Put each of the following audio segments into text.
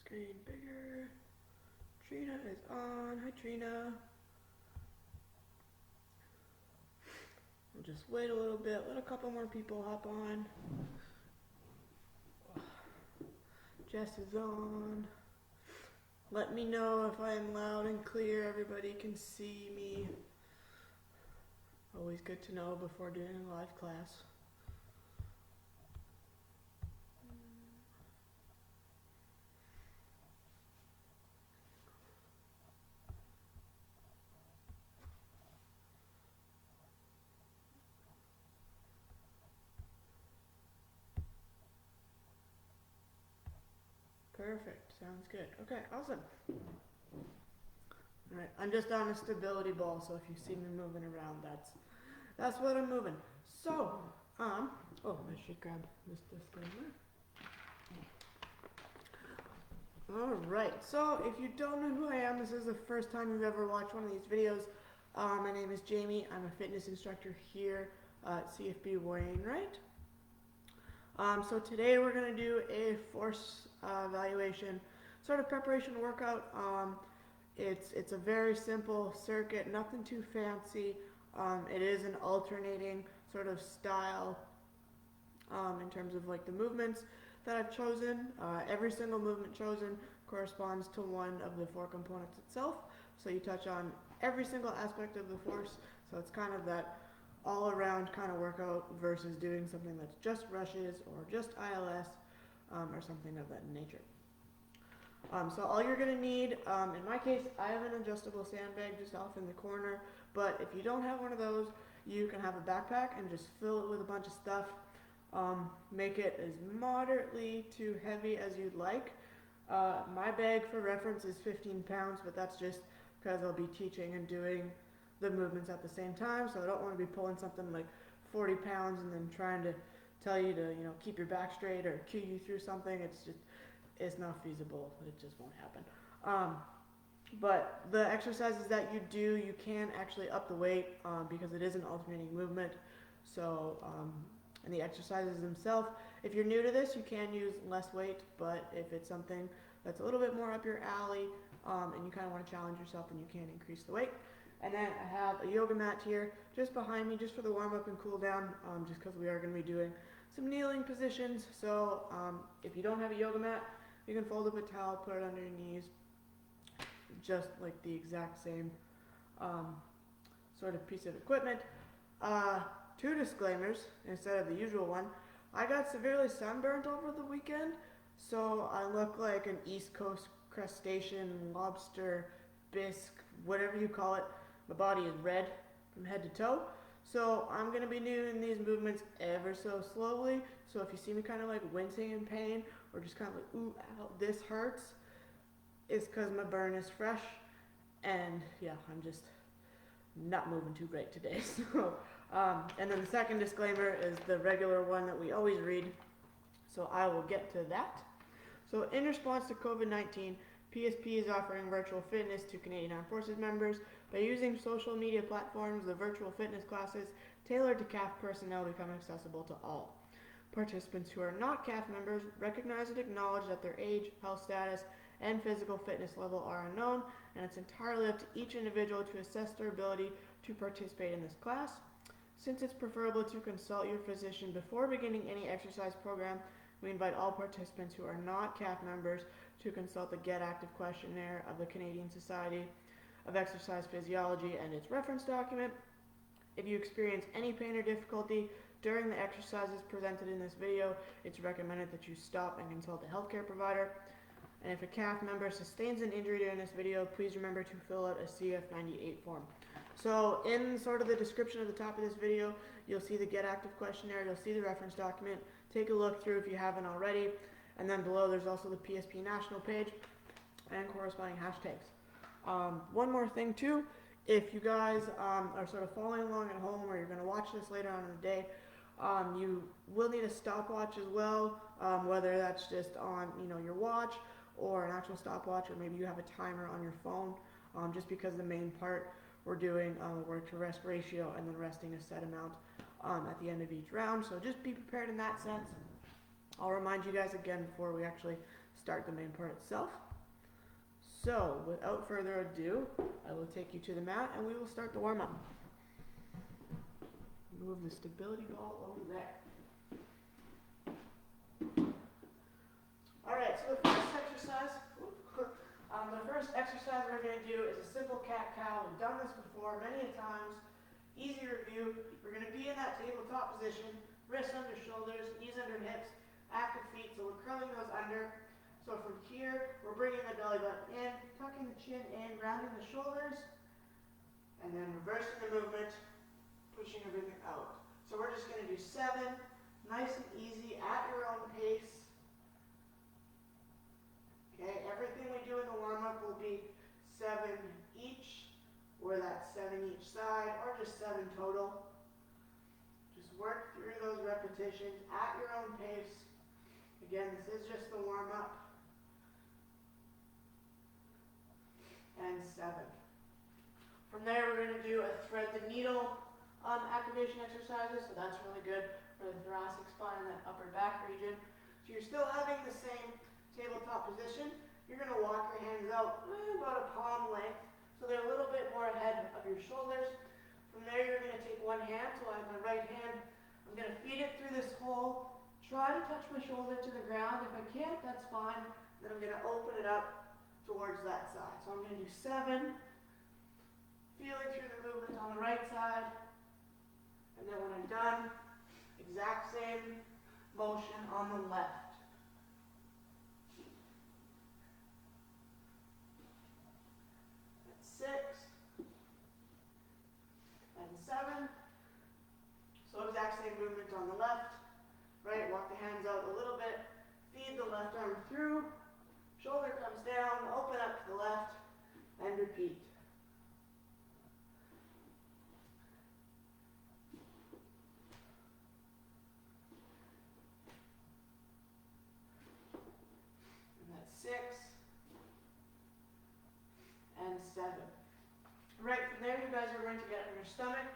Screen bigger. Trina is on. Hi, Trina. We'll just wait a little bit. Let a couple more people hop on. Jess is on. Let me know if I am loud and clear. Everybody can see me. Always good to know before doing a live class. Perfect. Sounds good. Okay, awesome. Alright, I'm just on a stability ball, so if you see me moving around, that's what I'm moving. So, oh, I should grab this disclaimer. Alright, so if you don't know who I am, this is the first time you've ever watched one of these videos. My name is Jaimee. I'm a fitness instructor here at CFB Wainwright. So today we're going to do a force evaluation sort of preparation workout. It's a very simple circuit, nothing too fancy. It is an alternating sort of style in terms of like the movements that I've chosen. Every single movement chosen corresponds to one of the four components itself. So you touch on every single aspect of the force. So it's kind of that all around kind of workout versus doing something that's just rushes or just ILS or something of that nature. So all you're going to need, in my case, I have an adjustable sandbag just off in the corner, but if you don't have one of those, you can have a backpack and just fill it with a bunch of stuff. Make it as moderately to heavy as you'd like. My bag for reference is 15 pounds, but that's just because I'll be teaching and doing the movements at the same time, so I don't want to be pulling something like 40 pounds and then trying to tell you to, keep your back straight or cue you through something. It's not feasible. It just won't happen. But the exercises that you do, you can actually up the weight because it is an alternating movement. So, and the exercises themselves, if you're new to this, you can use less weight, but if it's something that's a little bit more up your alley and you kind of want to challenge yourself, then you can increase the weight. And then I have a yoga mat here just behind me just for the warm up and cool down, just because we are going to be doing some kneeling positions. So if you don't have a yoga mat, you can fold up a towel, put it under your knees, just like the exact same sort of piece of equipment. Two disclaimers instead of the usual one. I got severely sunburnt over the weekend, so I look like an East Coast crustacean, lobster, bisque, whatever you call it. My body is red from head to toe. So I'm going to be doing these movements ever so slowly. So if you see me kind of like wincing in pain or just kind of like, ooh, ow, this hurts, it's because my burn is fresh. And yeah, I'm just not moving too great today. So, and then the second disclaimer is the regular one that we always read. So I will get to that. So in response to COVID-19, PSP is offering virtual fitness to Canadian Armed Forces members. By using social media platforms, the virtual fitness classes tailored to CAF personnel become accessible to all. Participants who are not CAF members recognize and acknowledge that their age, health status, and physical fitness level are unknown, and it's entirely up to each individual to assess their ability to participate in this class. Since it's preferable to consult your physician before beginning any exercise program, we invite all participants who are not CAF members to consult the Get Active questionnaire of the Canadian Society of Exercise Physiology and its reference document. If you experience any pain or difficulty during the exercises presented in this video, it's recommended that you stop and consult a healthcare provider. And if a CAF member sustains an injury during this video, please remember to fill out a CF98 form. So in sort of the description at the top of this video, you'll see the Get Active questionnaire, you'll see the reference document. Take a look through if you haven't already. And then below there's also the PSP national page and corresponding hashtags. One more thing too, if you guys are sort of following along at home or you're going to watch this later on in the day, you will need a stopwatch as well, whether that's just on your watch or an actual stopwatch, or maybe you have a timer on your phone, just because the main part we're doing work to rest ratio and then resting a set amount at the end of each round. So just be prepared in that sense. I'll remind you guys again before we actually start the main part itself. So, without further ado, I will take you to the mat and we will start the warm-up. Move the stability ball over there. Alright, so the first exercise we're going to do is a simple cat-cow. We've done this before many times. Easy review. We're going to be in that tabletop position, wrists under shoulders, knees under hips, active feet, so we're curling those under. So from here, we're bringing the belly button in, tucking the chin in, rounding the shoulders, and then reversing the movement, pushing everything out. So we're just going to do 7, nice and easy, at your own pace. Okay, everything we do in the warm-up will be 7 each, or that's 7 each side, or just 7 total. Just work through those repetitions at your own pace. Again, this is just the warm-up. And 7. From there, we're going to do a thread the needle activation exercises, so that's really good for the thoracic spine and that upper back region. So you're still having the same tabletop position. You're going to walk your hands out about a palm length, so they're a little bit more ahead of your shoulders. From there, you're going to take one hand, so I have my right hand. I'm going to feed it through this hole, try to touch my shoulder to the ground. If I can't, that's fine. Then I'm going to open it up towards that side. So I'm going to do 7, feeling through the movement on the right side, and then when I'm done, exact same motion on the left. That's 6 and 7. So exact same movement on the left, right? Walk the hands out a little bit, feed the left arm through, shoulder comes down, open up to the left, and repeat. And that's 6 and 7. Right, from there you guys are going to get on your stomach.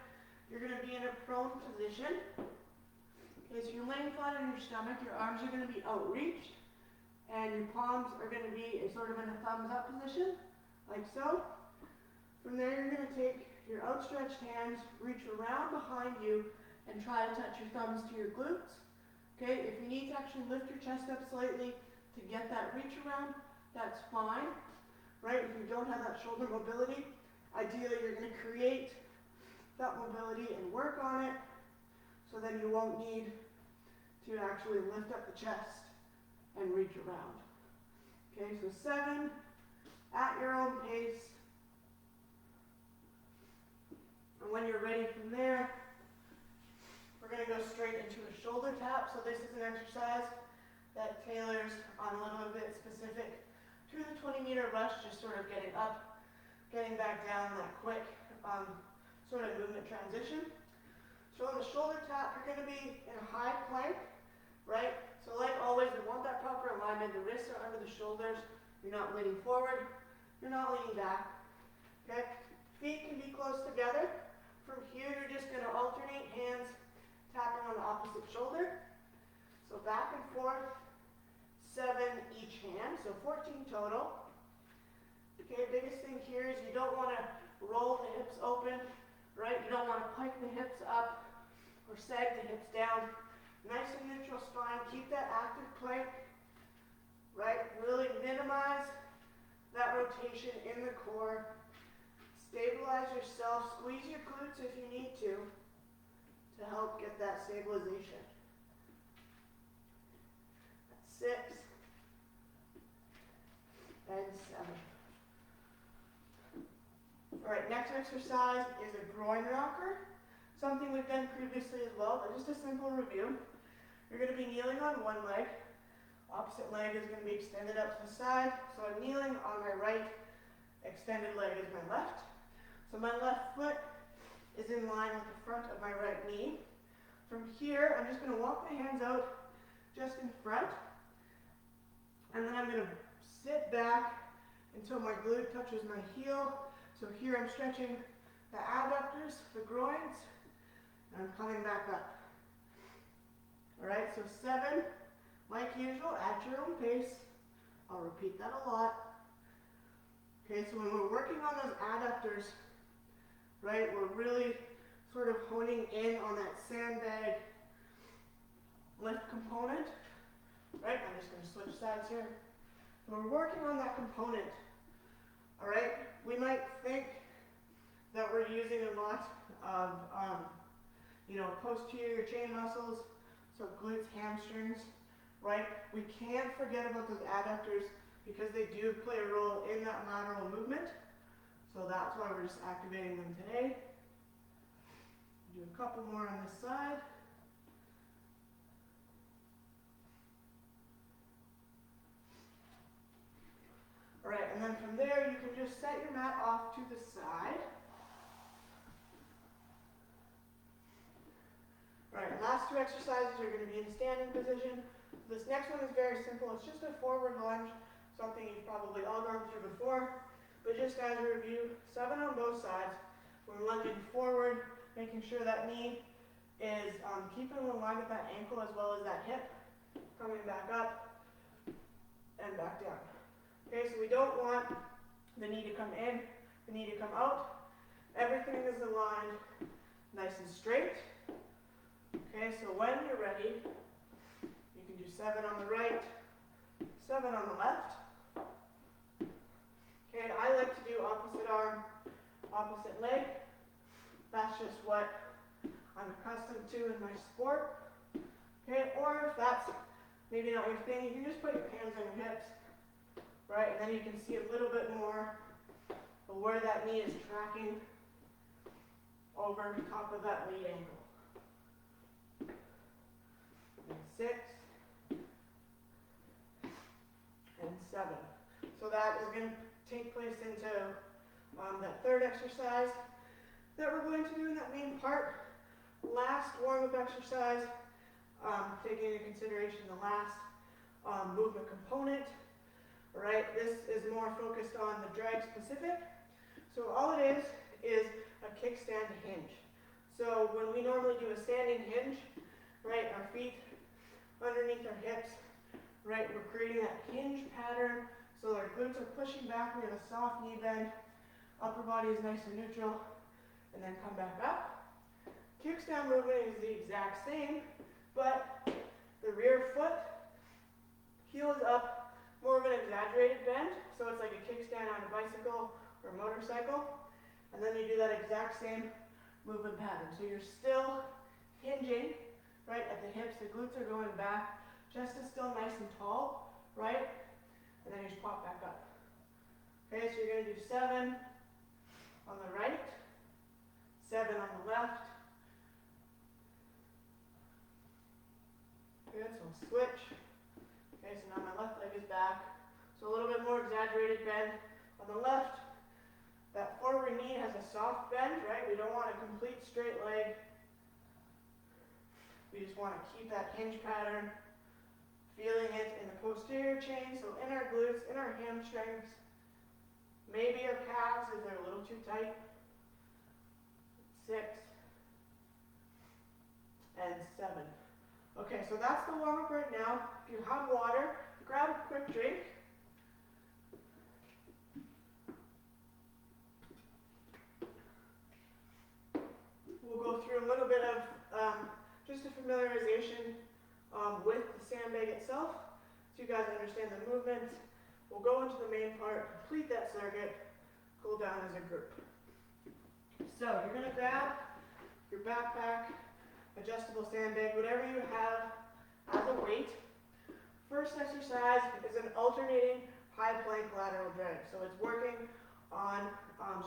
You're going to be in a prone position. Okay, so you're laying flat on your stomach, your arms are going to be outreached, and your palms are going to be sort of in a thumbs up position, like so. From there you're going to take your outstretched hands, reach around behind you, and try to touch your thumbs to your glutes. Okay, if you need to actually lift your chest up slightly to get that reach around, that's fine. Right, if you don't have that shoulder mobility, ideally you're going to create that mobility and work on it, so then you won't need to actually lift up the chest and reach around. Okay, so 7 at your own pace. And when you're ready from there, we're going to go straight into a shoulder tap. So this is an exercise that tailors on a little bit specific to the 20-meter rush, just sort of getting up, getting back down, that quick sort of movement transition. So on the shoulder tap, you're going to be in a high plank, right? So like always, we want that proper alignment. The wrists are under the shoulders. You're not leaning forward. You're not leaning back. Okay? Feet can be close together. From here, you're just going to alternate hands tapping on the opposite shoulder. So back and forth, 7 each hand, so 14 total. Okay, biggest thing here is you don't want to roll the hips open, right? You don't want to pike the hips up or sag the hips down. Nice and neutral spine. Keep that active plank, right? Really minimize that rotation in the core. Stabilize yourself. Squeeze your glutes if you need to help get that stabilization. That's 6 and 7. Alright, next exercise is a groin rocker. Something we've done previously as well, but just a simple review. You're going to be kneeling on one leg. Opposite leg is going to be extended up to the side. So I'm kneeling on my right, extended leg is my left. So my left foot is in line with the front of my right knee. From here, I'm just going to walk my hands out just in front. And then I'm going to sit back until my glute touches my heel. So here I'm stretching the adductors, the groins, and I'm coming back up. Alright, so 7, like usual, at your own pace, I'll repeat that a lot. Okay, so when we're working on those adductors, right, we're really sort of honing in on that sandbag lift component, right? I'm just going to switch sides here. So we're working on that component, all right? We might think that we're using a lot of, posterior chain muscles, so glutes, hamstrings, right? We can't forget about those adductors because they do play a role in that lateral movement. So that's why we're just activating them today. Do a couple more on this side. All right, and then from there, you can just set your mat off to the side. All right, last two exercises are going to be in standing position. This next one is very simple. It's just a forward lunge, something you've probably all gone through before. But just as a review, 7 on both sides. We're lunging forward, making sure that knee is keeping in line with that ankle as well as that hip. Coming back up and back down. Okay, so we don't want the knee to come in, the knee to come out. Everything is aligned nice and straight. Okay, so when you're ready, you can do 7 on the right, 7 on the left. Okay, and I like to do opposite arm, opposite leg. That's just what I'm accustomed to in my sport. Okay, or if that's maybe not your thing, you can just put your hands on your hips, right? And then you can see a little bit more of where that knee is tracking over top of that lead ankle. And 6 and 7. So that is going to take place into that third exercise that we're going to do in that main part. Last warm-up exercise, taking into consideration the last movement component. All right, this is more focused on the drag specific. So all it is a kickstand hinge. So when we normally do a standing hinge, right, our feet underneath our hips, right, we're creating that hinge pattern. So our glutes are pushing back, we have a soft knee bend, upper body is nice and neutral, and then come back up. Kickstand movement is the exact same, but the rear foot, heel is up, more of an exaggerated bend, so it's like a kickstand on a bicycle or motorcycle, and then you do that exact same movement pattern. So you're still hinging, right, at the hips, the glutes are going back, chest is still nice and tall, right, and then you just pop back up. Okay, so you're going to do 7 on the right, 7 on the left. Good, so I'll switch. Okay, so now my left leg is back. So a little bit more exaggerated bend on the left. That forward knee has a soft bend, right? We don't want a complete straight leg. We just want to keep that hinge pattern, feeling it in the posterior chain, so in our glutes, in our hamstrings, maybe our calves if they're a little too tight. 6 and 7. Okay, so that's the warm-up right now. If you have water, grab a quick drink. We'll go through a little bit of just a familiarization with the sandbag itself, so you guys understand the movements. We'll go into the main part, complete that circuit, cool down as a group. So you're going to grab your backpack, adjustable sandbag, whatever you have as a weight. First exercise is an alternating high plank lateral drag. So it's working on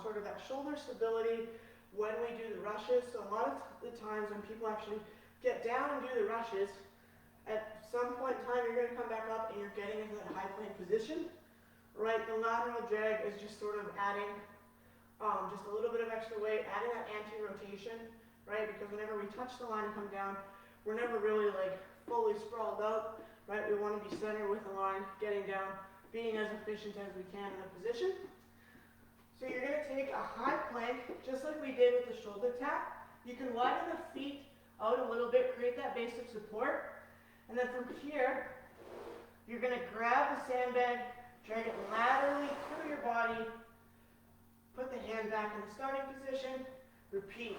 sort of that shoulder stability when we do the rushes. So a lot of the times when people actually get down and do the rushes, at some point in time you're going to come back up and you're getting into that high plank position. Right, the lateral drag is just sort of adding just a little bit of extra weight, adding that anti-rotation, right? Because whenever we touch the line and come down, we're never really like fully sprawled out, right? We want to be centered with the line, getting down, being as efficient as we can in the position. So you're going to take a high plank, just like we did with the shoulder tap. You can widen the feet out a little bit, create that base of support. And then from here, You're going to grab the sandbag, drag it laterally through your body, put the hand back in the starting position, repeat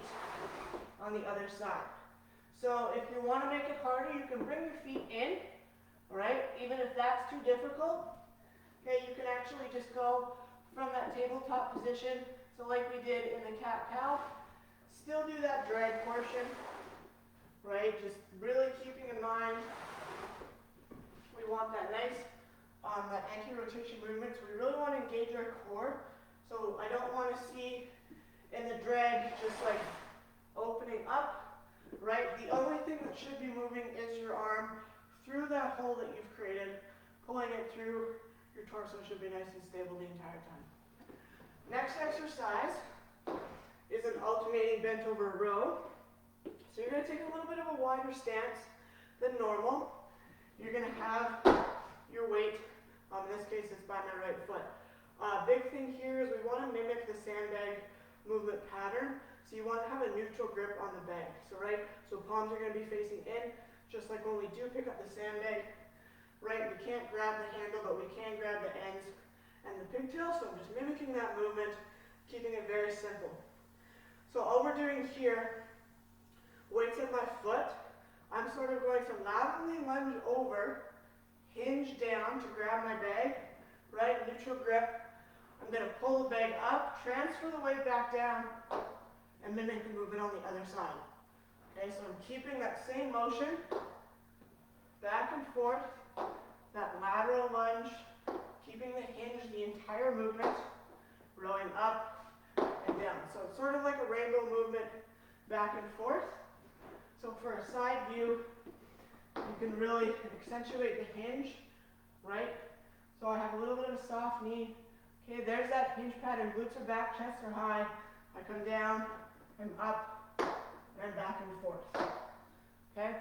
on the other side. So if you want to make it harder, you can bring your feet in, all right? Even if that's too difficult, okay, you can actually just go from that tabletop position, so like we did in the cat-cow, still do that drag portion, right? Just really keeping in mind, we want that nice, that anti-rotation movement, so we really want to engage our core. So I don't want to see in the drag just like opening up, right? The only thing that should be moving is your arm through that hole that you've created, pulling it through. Your torso should be nice and stable the entire time. Next exercise is an alternating bent over row. So you're going to take a little bit of a wider stance than normal. You're going to have your weight, in this case it's by my right foot. Big thing here is we want to mimic the sandbag movement pattern. So you want to have a neutral grip on the bag. So so palms are going to be facing in, just like when we do pick up the sandbag. Right, we can't grab the handle, but we can grab the ends and the pigtail. So I'm just mimicking that movement, keeping it very simple. So all we're doing here, weights at my foot. I'm sort of going to laterally lunge over, hinge down to grab my bag, right, neutral grip. I'm going to pull the bag up, transfer the weight back down, and mimic the movement on the other side. Okay, so I'm keeping that same motion, back and forth, that lateral lunge, keeping the hinge the entire movement, rowing up and down. So it's sort of like a rainbow movement, back and forth. So for a side view, you can really accentuate the hinge, right? So I have a little bit of a soft knee. Okay, there's that hinge pattern. Glutes are back, chests are high. I come down and up and back and forth. Okay?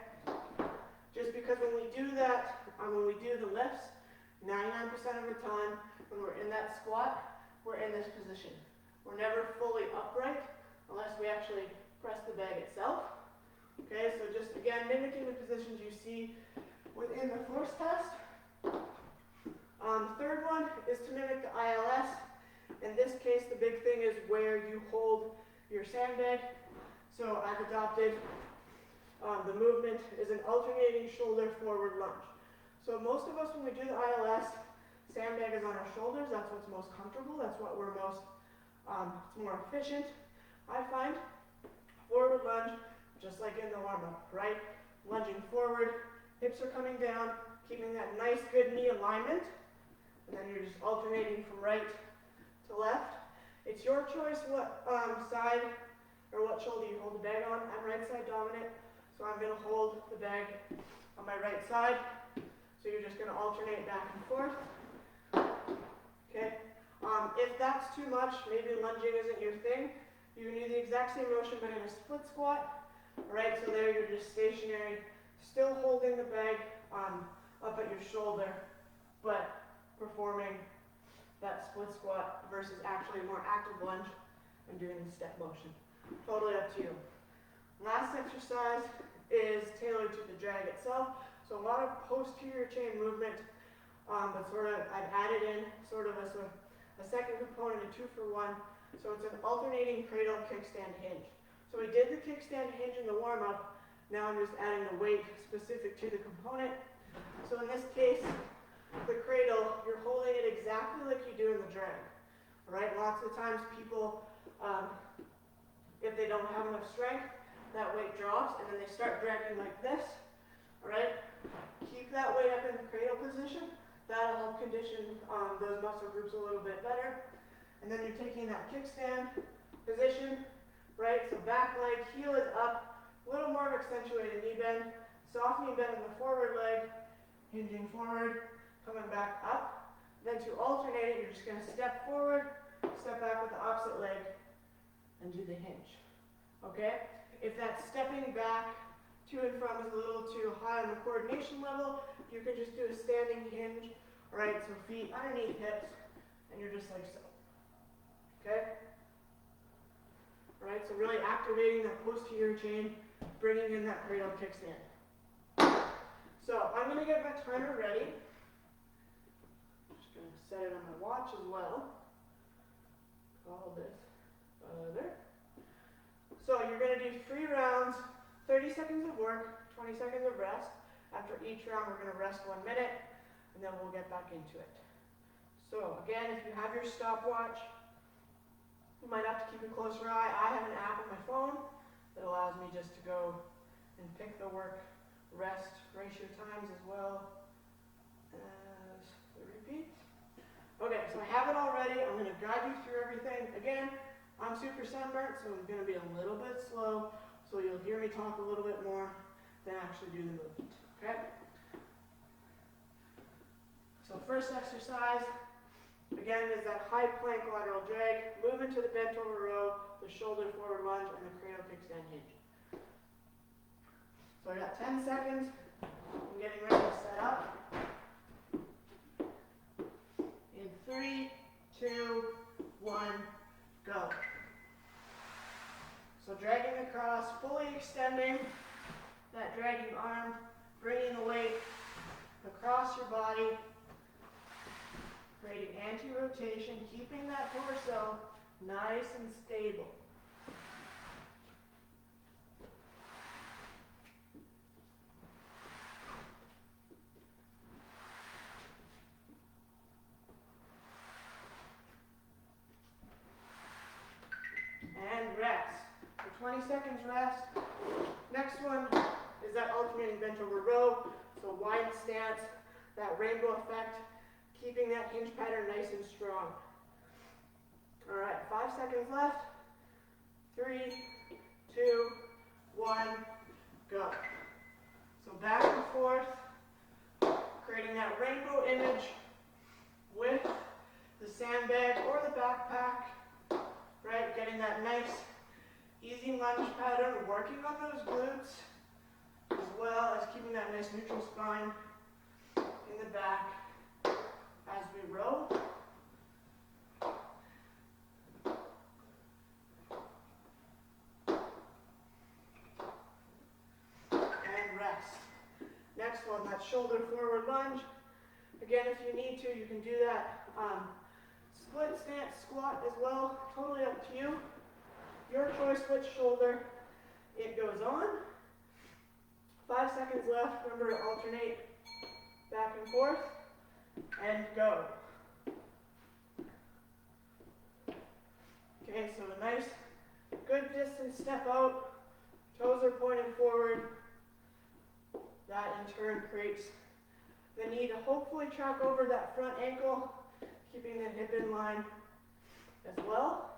Just because when we do that, when we do the lifts, 99% of the time, when we're in that squat, we're in this position. We're never fully upright unless we actually press the bag itself. Okay, so just again, mimicking the positions you see within the force test. Third one is to mimic the ILS. In this case, the big thing is where you hold your sandbag. So I've adopted the movement is an alternating shoulder forward lunge. So most of us, when we do the ILS, sandbag is on our shoulders. That's what's most comfortable. That's what we're most, it's more efficient, I find. Forward lunge, just like in the warm-up, right? Lunging forward, hips are coming down, keeping that nice, good knee alignment. And then you're just alternating from right to left. It's your choice what side or what shoulder you hold the bag on. I'm right side dominant, so I'm going to hold the bag on my right side. So you're just going to alternate back and forth. Okay. If that's too much, maybe lunging isn't your thing, you can do the exact same motion but in a split squat. Right, so there you're just stationary, still holding the bag up at your shoulder, but performing that split squat versus actually a more active lunge and doing the step motion. Totally up to you. Last exercise is tailored to the drag itself. So a lot of posterior chain movement, but sort of I've added in sort of a second component, a 2-for-1. So it's an alternating cradle kickstand hinge. So we did the kickstand hinge in the warm-up. Now I'm just adding the weight specific to the component. So in this case, the cradle, you're holding it exactly like you do in the drag. Right? Lots of times people, if they don't have enough strength, that weight drops and then they start dragging like this. Alright? Keep that weight up in the cradle position. That'll help condition those muscle groups a little bit better. And then you're taking that kickstand position. Right, so back leg, heel is up, a little more accentuated knee bend, soft knee bend in the forward leg, hinging forward, coming back up. Then to alternate it, you're just going to step forward, step back with the opposite leg, and do the hinge. Okay? If that stepping back to and from is a little too high on the coordination level, you can just do a standing hinge. Alright, so feet underneath hips, and you're just like so. Okay? Right, so really activating that posterior chain, bringing in that cradle kickstand. So I'm going to get my timer ready. set it on my watch as well. Call this other. So you're going to do 3 rounds, 30 seconds of work, 20 seconds of rest. After each round, we're going to rest 1 minute, and then we'll get back into it. So again, if you have your stopwatch, you might have to keep a closer eye. I have an app on my phone that allows me just to go and pick the work rest ratio times as well as the repeats. Okay, so I have it all ready. I'm going to guide you through everything. Again, I'm super sunburnt, so I'm going to be a little bit slow, so you'll hear me talk a little bit more than actually do the movement. Okay? So first exercise, again, is that high plank lateral drag. Move into the bent over row, the shoulder forward lunge, and the cradle kickstand hinge. So I got 10 seconds. I'm getting ready to set up. In 3, 2, 1, go. So dragging across, fully extending that dragging arm, bringing the weight across your body, creating anti-rotation, keeping that torso nice and stable. And rest. For 20 seconds rest. Next one is that alternating bent over row. So wide stance, that rainbow effect, keeping that hinge pattern nice and strong. All right, 5 seconds left. 3, 2, 1, go. So back and forth, creating that rainbow image with the sandbag or the backpack. Right, getting that nice, easy lunge pattern, working on those glutes, as well as keeping that nice neutral spine in the back as we row. And rest. Next one, that shoulder forward lunge. Again, if you need to, you can do that. Split stance squat as well, totally up to you. Your choice which shoulder it goes on. 5 seconds left, remember to alternate back and forth, and go. Okay, so a nice, good distance step out, toes are pointed forward. That in turn creates the need to hopefully track over that front ankle, keeping the hip in line as well.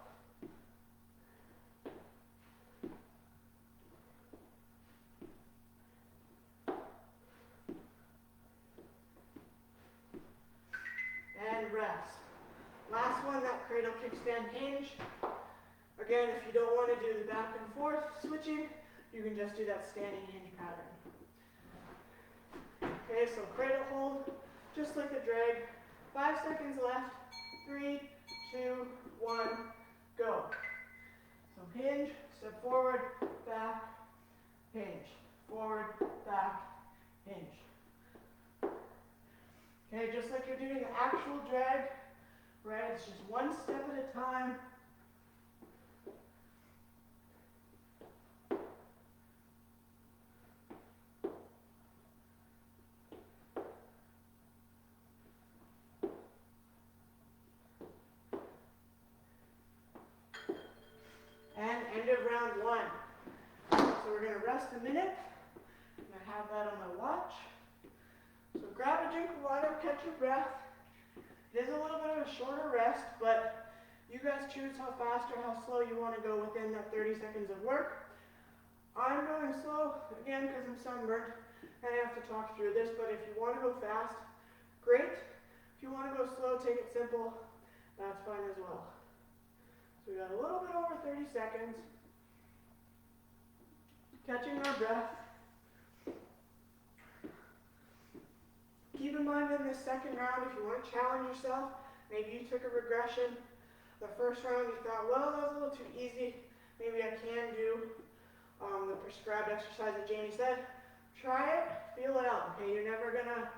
And rest. Last one, that cradle kickstand hinge. Again, if you don't want to do the back and forth switching, you can just do that standing hinge pattern. Okay, so cradle hold, just like the drag. 5 seconds left. 3, 2, 1, go. So hinge, step forward, back, hinge. Forward, back, hinge. Okay, just like you're doing the actual drag, right? It's just one step at a time. And end of round 1. So we're going to rest a minute. I'm going to have that on my watch. So grab a drink of water, catch your breath. It is a little bit of a shorter rest, but you guys choose how fast or how slow you want to go within that 30 seconds of work. I'm going slow, again, because I'm sunburned, and I have to talk through this, but if you want to go fast, great. If you want to go slow, take it simple, that's fine as well. So we got a little bit over 30 seconds. Catching our breath. Keep in mind in this second round, if you want to challenge yourself, maybe you took a regression. The first round you thought, well, that was a little too easy. Maybe I can do the prescribed exercise that Jaimee said. Try it, feel it out. Okay, you're never gonna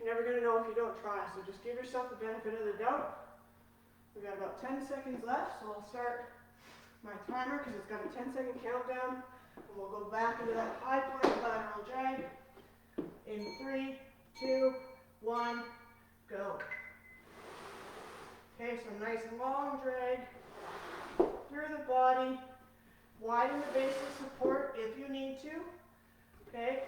You're never going to know if you don't try, so just give yourself the benefit of the doubt. We've got about 10 seconds left, so I'll start my timer because it's got a 10-second countdown. And we'll go back into that high plank lateral drag. In 3, 2, 1, go. Okay, so nice long drag through the body. Widen the base of support if you need to. Okay?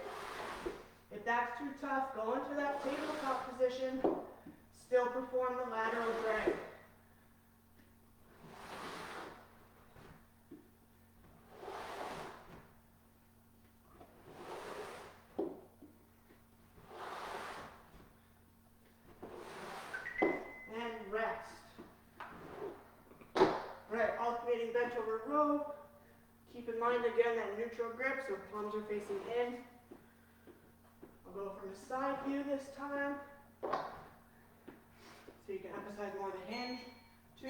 If that's too tough, go into that tabletop position. Still perform the lateral drag. And rest. Alright, alternating bench over row. Keep in mind again that neutral grip, so palms are facing in. I'll go from a side view this time, so you can emphasize more the hinge. 2,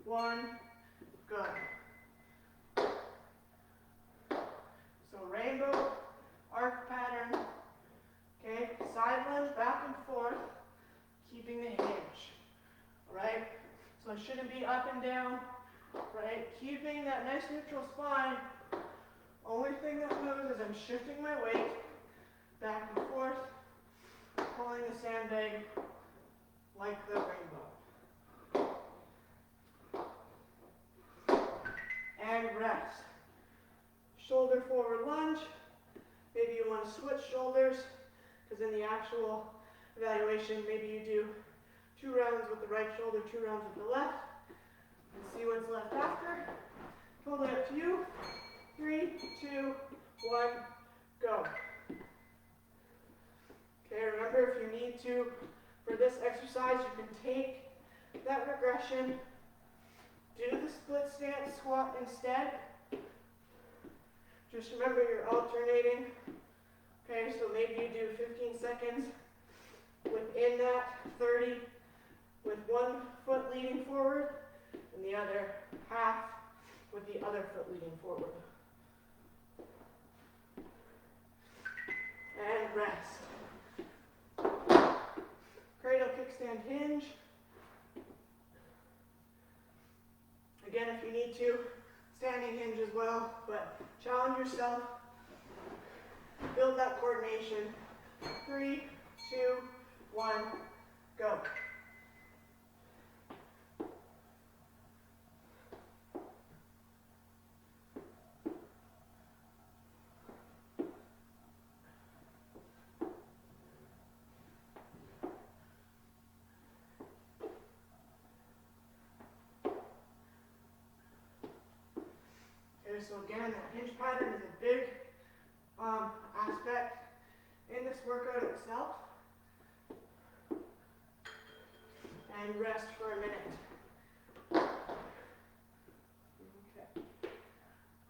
1, go. So rainbow, arc pattern, okay, side lunge back and forth, keeping the hinge, alright? So it shouldn't be up and down, right? Keeping that nice neutral spine. Only thing that moves is I'm shifting my weight back and forth, pulling the sandbag like the rainbow. And rest. Shoulder forward lunge. Maybe you want to switch shoulders, because in the actual evaluation, maybe you do 2 rounds with the right shoulder, 2 rounds with the left, and see what's left after. Totally up to you. 3, 2, 1, go. Okay, remember if you need to, for this exercise, you can take that regression, do the split stance squat instead. Just remember you're alternating. Okay, so maybe you do 15 seconds within that 30 with one foot leading forward and the other half with the other foot leading forward. And rest. Cradle kickstand hinge. Again, if you need to, standing hinge as well, but challenge yourself. Build that coordination. 3, 2, 1, go. So again, that hinge pattern is a big aspect in this workout itself. And rest for a minute. Okay.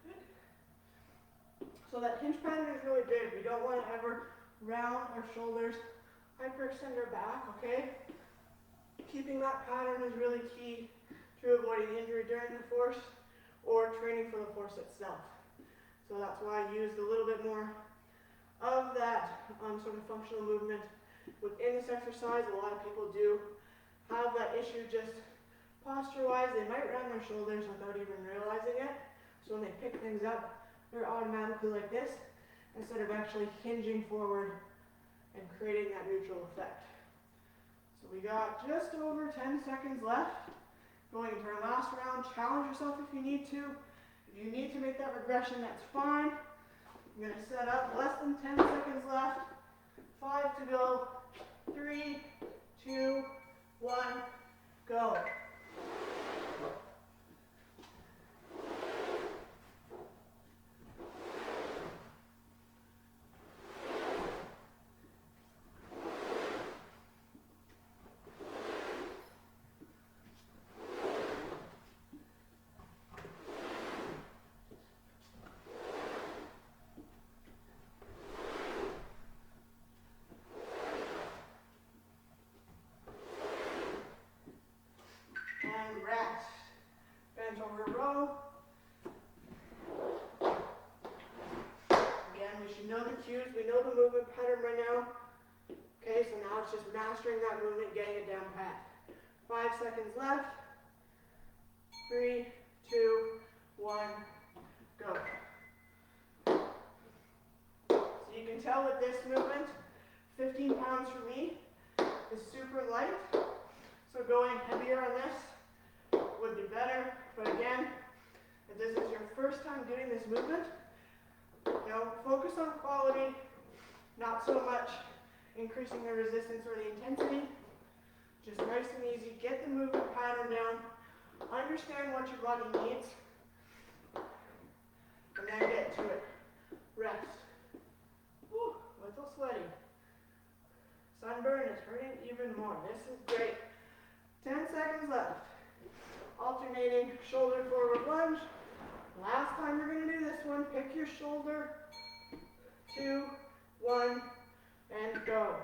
Good. So that hinge pattern is really big. We don't want to ever round our shoulders, hyperextend our back, okay? Keeping that pattern is really key to avoiding injury during the force or training for the force itself. So that's why I used a little bit more of that sort of functional movement within this exercise. A lot of people do have that issue just posture-wise. They might round their shoulders without even realizing it. So when they pick things up, they're automatically like this instead of actually hinging forward and creating that neutral effect. So we got just over 10 seconds left. Going into our last round, challenge yourself if you need to. If you need to make that regression, that's fine. I'm going to set up less than 10 seconds left. 5 to go. 3, 2, 1, go. Rest. Bench over row. Again, we should know the cues. We know the movement pattern right now. Okay, so now it's just mastering that movement, getting it down pat. 5 seconds left. 3, 2, 1, go. So you can tell with this movement, 15 pounds for me is super light. So going heavier on this would be better. But again, if this is your first time doing this movement, focus on quality, not so much increasing the resistance or the intensity. Just nice and easy. Get the movement pattern down. Understand what your body needs. And then get to it. Rest. Whew, a little sweaty. Sunburn is hurting even more. This is great. 10 seconds left. Alternating shoulder forward lunge. Last time you're going to do this one, pick your shoulder. 2, 1, and go.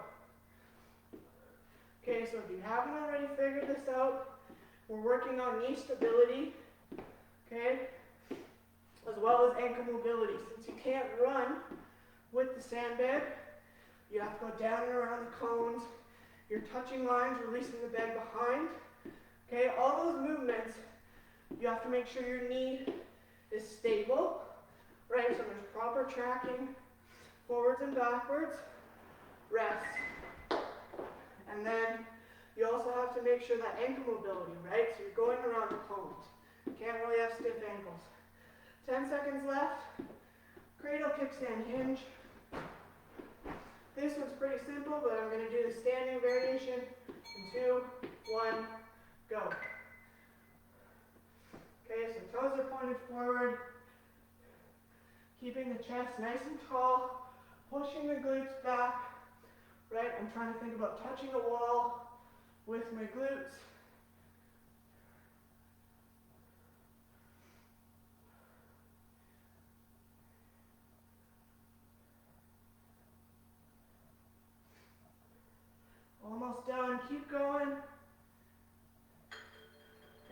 Okay, so if you haven't already figured this out, we're working on knee stability, okay, as well as ankle mobility. Since you can't run with the sandbag, you have to go down and around the cones. You're touching lines, releasing the bag behind. Okay, all those movements, you have to make sure your knee is stable, right? So there's proper tracking, forwards and backwards, rest. And then you also have to make sure that ankle mobility, right? So you're going around the cones. You can't really have stiff ankles. 10 seconds left. Cradle kickstand hinge. This one's pretty simple, but I'm going to do the standing variation in 2, 1, go. Okay, so toes are pointed forward. Keeping the chest nice and tall. Pushing the glutes back. Right, I'm trying to think about touching a wall with my glutes. Almost done, keep going.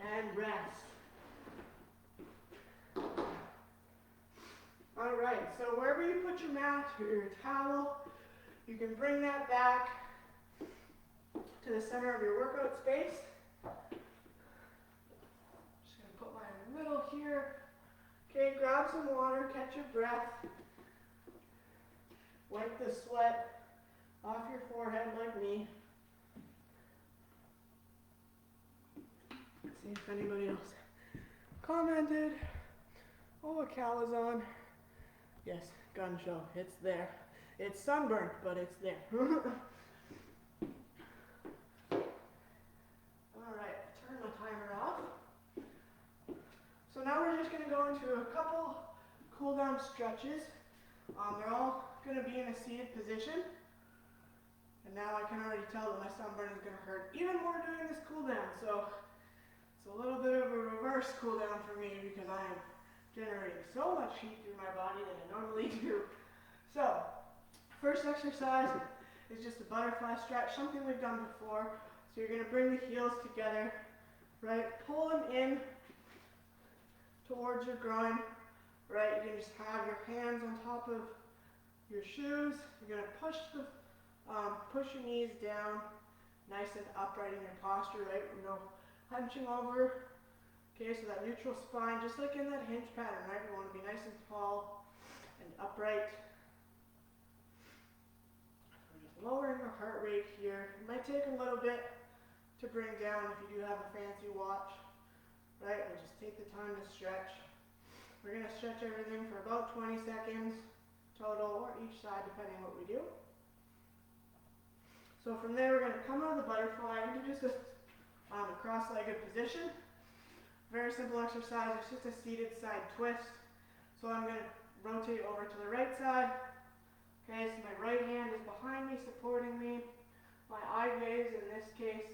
And rest. All right, so wherever you put your mat or your towel, you can bring that back to the center of your workout space. Just going to put mine in the middle here. Okay, grab some water, catch your breath. Wipe the sweat off your forehead like me. Let's see if anybody else commented. Oh, a cow is on. Yes, gun show, it's there. It's sunburnt, but it's there. Alright, turn my timer off. So now we're just going to go into a couple cool down stretches. They're all going to be in a seated position. And now I can already tell that my sunburn is going to hurt even more doing this cool down. So it's a little bit of a reverse cool down for me because I am generating so much heat through my body than I normally do. So, first exercise is just a butterfly stretch, something we've done before. So you're going to bring the heels together, right? Pull them in towards your groin, right? You can just have your hands on top of your shoes. You're going to push your knees down, nice and upright in your posture, right? No hunching over. Okay, so that neutral spine, just like in that hinge pattern, right? We want to be nice and tall and upright. We're just lowering our heart rate here. It might take a little bit to bring down if you do have a fancy watch, right? And just take the time to stretch. We're going to stretch everything for about 20 seconds total, or each side, depending on what we do. So from there, we're going to come out of the butterfly into just a cross-legged position. Very simple exercise. It's just a seated side twist. So I'm going to rotate over to the right side. Okay, so my right hand is behind me, supporting me. My eye gaze, in this case,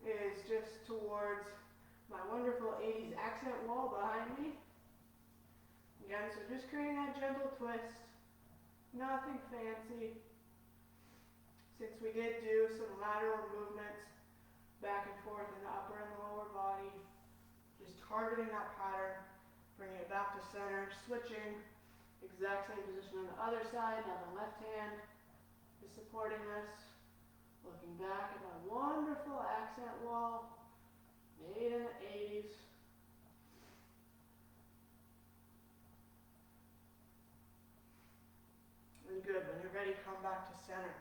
is just towards my wonderful 80s accent wall behind me. Again, so just creating that gentle twist. Nothing fancy. Since we did do some lateral movements back and forth in the upper and the lower body, just targeting that pattern, bringing it back to center, switching, exact same position on the other side. Now the left hand is supporting this. Looking back at my wonderful accent wall, made in the 80s. And good, when you're ready, come back to center.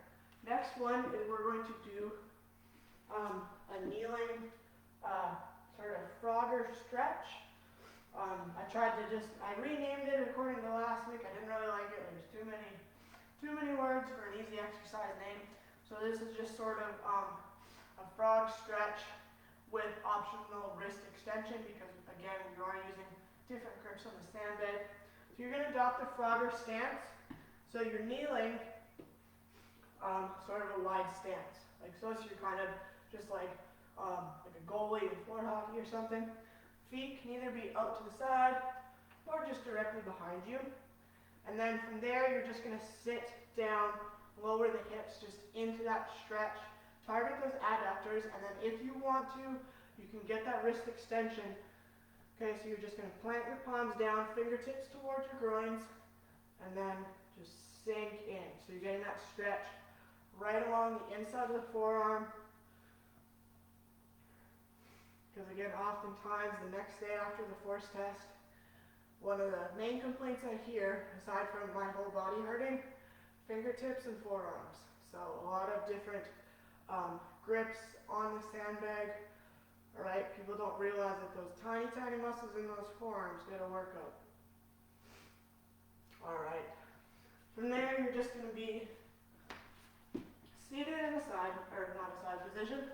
Next one is we're going to do a kneeling sort of frogger stretch. I renamed it according to last week. I didn't really like it. There's too many words for an easy exercise name. So this is just sort of a frog stretch with optional wrist extension because, again, we are using different grips on the sandbag. So you're going to adopt the frogger stance. So you're kneeling sort of a wide stance. Like so you're kind of just like a goalie in floor hockey or something. Feet can either be out to the side or just directly behind you. And then from there, you're just going to sit down, lower the hips just into that stretch. Target those adductors, and then if you want to, you can get that wrist extension. Okay, so you're just going to plant your palms down, fingertips towards your groins, and then just sink in. So you're getting that stretch right along the inside of the forearm. Because again, oftentimes the next day after the force test, one of the main complaints I hear, aside from my whole body hurting, fingertips and forearms. So a lot of different grips on the sandbag. All right, people don't realize that those tiny, tiny muscles in those forearms get a workout. All right. From there, you're just going to be seated in a side, or not a side position.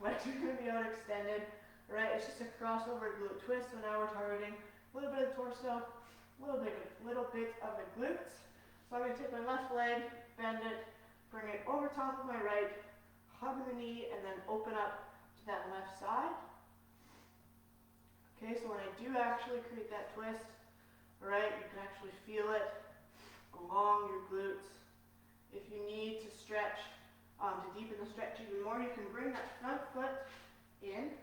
Legs are going to be out extended. Right, it's just a crossover glute twist. So now we're targeting a little bit of the torso, a little bit of the glutes. So I'm going to take my left leg, bend it, bring it over top of my right, hug the knee, and then open up to that left side. Okay, so when I do actually create that twist, right, you can actually feel it along your glutes. If you need to stretch, to deepen the stretch even more, you can bring that front foot in.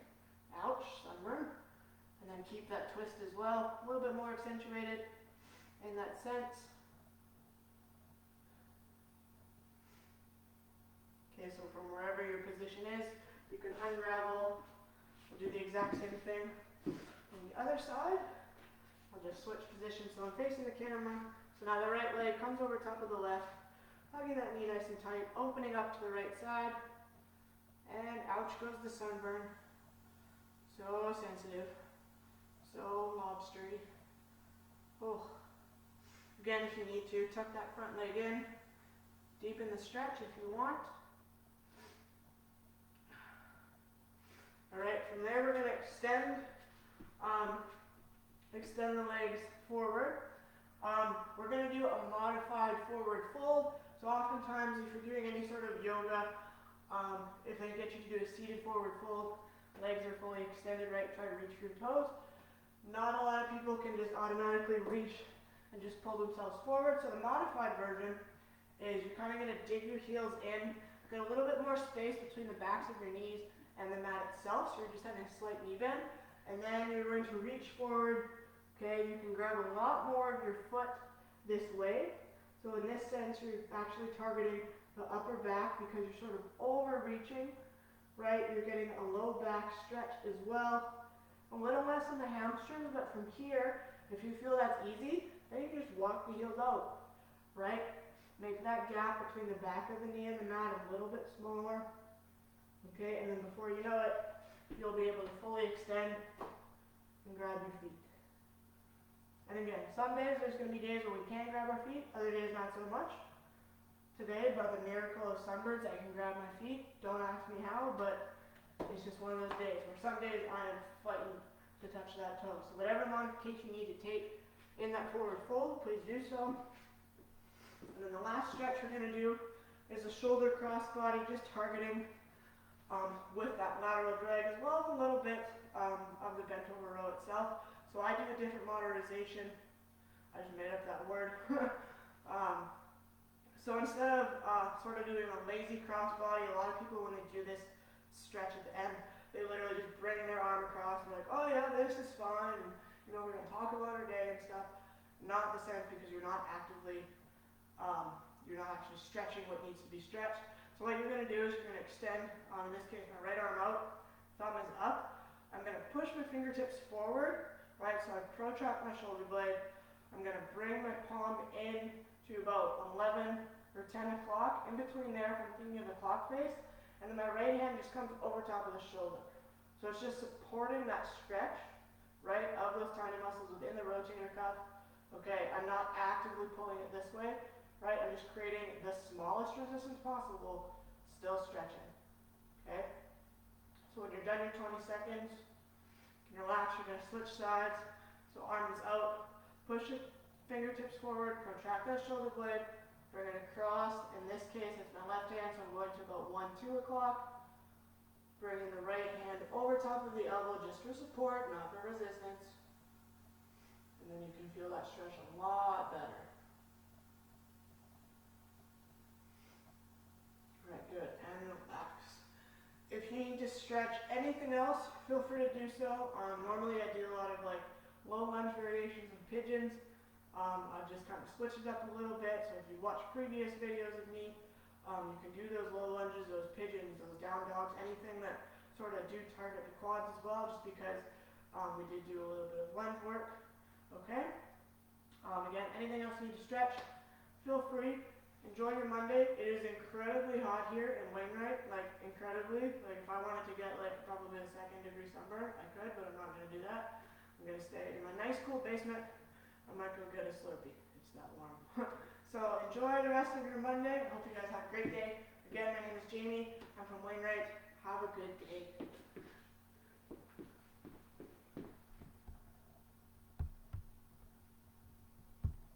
Ouch, sunburn. And then keep that twist as well, a little bit more accentuated in that sense. Okay, so from wherever your position is, you can unravel. We'll do the exact same thing on the other side. I'll just switch positions so I'm facing the camera. So now the right leg comes over top of the left, hugging that knee nice and tight, opening up to the right side. And ouch goes the sunburn. So sensitive, so lobstery. Oh. Again, if you need to, tuck that front leg in, deepen the stretch if you want. All right, from there we're going to extend the legs forward. We're going to do a modified forward fold. So oftentimes, if you're doing any sort of yoga, if they get you to do a seated forward fold, legs are fully extended, right? Try to reach for your toes. Not a lot of people can just automatically reach and just pull themselves forward. So the modified version is you're kind of going to dig your heels in, get a little bit more space between the backs of your knees and the mat itself. So you're just having a slight knee bend. And then you're going to reach forward. Okay, you can grab a lot more of your foot this way. So in this sense, you're actually targeting the upper back because you're sort of overreaching. Right, you're getting a low back stretch as well. A little less on the hamstrings, but from here, if you feel that's easy, then you just walk the heels out, right? Make that gap between the back of the knee and the mat a little bit smaller. Okay, and then before you know it, you'll be able to fully extend and grab your feet. And again, some days there's going to be days where we can grab our feet, other days not so much. Today, by the miracle of sunbirds, I can grab my feet. Don't ask me how, but it's just one of those days where some days I am fighting to touch that toe. So whatever modification you need to take in that forward fold, please do so. And then the last stretch we're going to do is a shoulder crossbody, just targeting with that lateral drag, as well as a little bit of the bent over row itself. So I do a different modernization. I just made up that word. So instead of sort of doing a lazy crossbody, a lot of people when they do this stretch at the end, they literally just bring their arm across and they're like, oh yeah, this is fine, and you know, we're going to talk about our day and stuff. Not the sense, because you're not actually stretching what needs to be stretched. So what you're going to do is you're going to extend, in this case, my right arm out, thumb is up. I'm going to push my fingertips forward, right? So I protract my shoulder blade. I'm going to bring my palm in to about 11 or 10 o'clock, in between there if I'm thinking of the clock face, and then my right hand just comes over top of the shoulder. So it's just supporting that stretch, right, of those tiny muscles within the rotator cuff. Okay, I'm not actively pulling it this way, right? I'm just creating the smallest resistance possible, still stretching. Okay? So when you're done your 20 seconds, you can relax, you're going to switch sides. So arm is out, push your fingertips forward, protract that shoulder blade, bring it across. In this case, it's my left hand, so I'm going to about 1, 2 o'clock. Bringing the right hand over top of the elbow just for support, not for resistance. And then you can feel that stretch a lot better. Right, good. And relax. If you need to stretch anything else, feel free to do so. Normally I do a lot of like low lunge variations and pigeons. I've just kind of switched it up a little bit. So if you watch previous videos of me, you can do those low lunges, those pigeons, those down dogs, anything that sort of do target the quads as well, just because we did do a little bit of length work. Okay? Again, anything else you need to stretch, feel free. Enjoy your Monday. It is incredibly hot here in Wainwright, like incredibly. Like if I wanted to get like probably a 2nd-degree sunburn, I could, but I'm not going to do that. I'm going to stay in my nice cool basement. I might go get a Slurpee. It's that warm. So enjoy the rest of your Monday. I hope you guys have a great day. Again, my name is Jaimee. I'm from Wainwright. Have a good day.